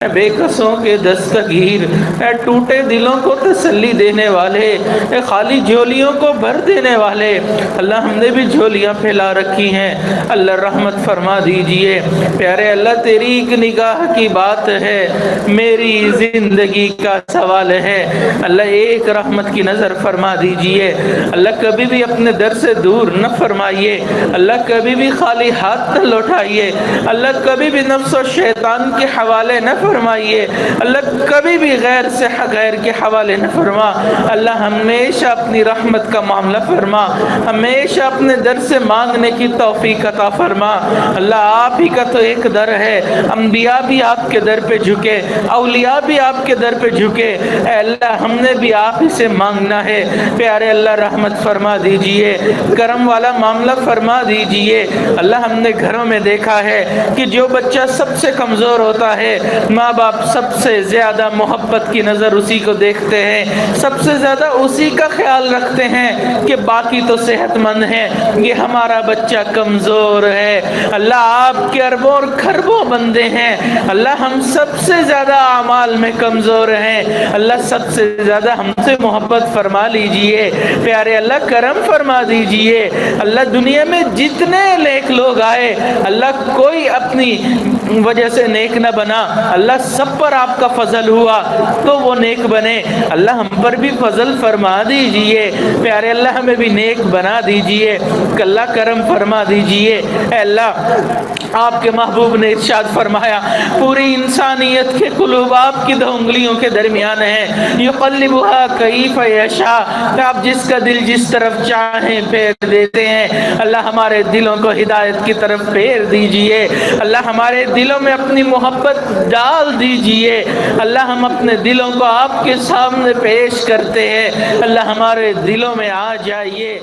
اے بے کسوں کے دستگیر، اے ٹوٹے دلوں کو تسلی دینے والے، اے خالی جھولیوں کو بھر دینے والے۔ اللہ ہم نے بھی جھولیاں پھیلا رکھی ہیں، اللہ رحمت فرما دیجئے۔ پیارے اللہ تیری ایک نگاہ کی بات ہے، میری زندگی کا سوال ہے، اللہ ایک رحمت کی نظر فرما دیجئے۔ اللہ کبھی بھی اپنے در سے دور نہ فرمائیے، اللہ کبھی بھی خالی ہاتھ نہ لوٹائیے، اللہ کبھی بھی نفس و شیطان کے حوالے نہ فرمائیے، اللہ کبھی بھی غیر سے غیر کے حوالے نہ فرما۔ اللہ ہمیشہ اپنی رحمت کا معاملہ فرما، ہمیشہ اپنے در سے مانگنے کی توفیق عطا فرما۔ اللہ آپ ہی کا تو ایک در ہے، انبیاء بھی آپ کے در پہ جھکے، اولیاء بھی آپ کے در پہ جھکے، اے اللہ ہم نے بھی آپ ہی سے مانگنا ہے۔ پیارے اللہ رحمت فرما دیجئے، کرم والا معاملہ فرما دیجئے۔ اللہ ہم نے گھروں میں دیکھا ہے کہ جو بچہ سب سے کمزور ہوتا ہے، ماں باپ سب سے زیادہ محبت کی نظر اسی کو دیکھتے ہیں، سب سے زیادہ اسی کا خیال رکھتے ہیں کہ باقی تو صحت مند ہیں، یہ ہمارا بچہ کمزور ہے۔ اللہ آپ کے اربوں اور کھربوں بندے ہیں، اللہ ہم سب سے زیادہ اعمال میں کمزور ہیں، اللہ سب سے زیادہ ہم سے محبت فرما لیجئے۔ پیارے اللہ کرم فرما دیجئے۔ اللہ دنیا میں جتنے نیک لوگ آئے، اللہ کوئی اپنی وجہ سے نیک نہ بنا، اللہ سب پر آپ کا فضل ہوا تو وہ نیک بنے۔ اللہ ہم پر بھی فضل فرما دیجئے، پیارے اللہ ہمیں بھی نیک بنا دیجئے، اللہ کرم فرما دیجئے۔ اے اللہ آپ کے محبوب نے ارشاد فرمایا، پوری انسانیت کے قلوب آپ کی 2 انگلیوں کے درمیان ہیں، یقلبها کیف یشاء، آپ جس کا دل جس طرف چاہیں پھیر دیتے ہیں۔ اللہ ہمارے دلوں کو ہدایت کی طرف پھیر دیجئے، اللہ ہمارے دلوں میں اپنی محبت ڈال دیجئے۔ اللہ ہم اپنے دلوں کو آپ کے سامنے پیش کرتے ہیں، اللہ ہمارے دلوں میں آ جائیے۔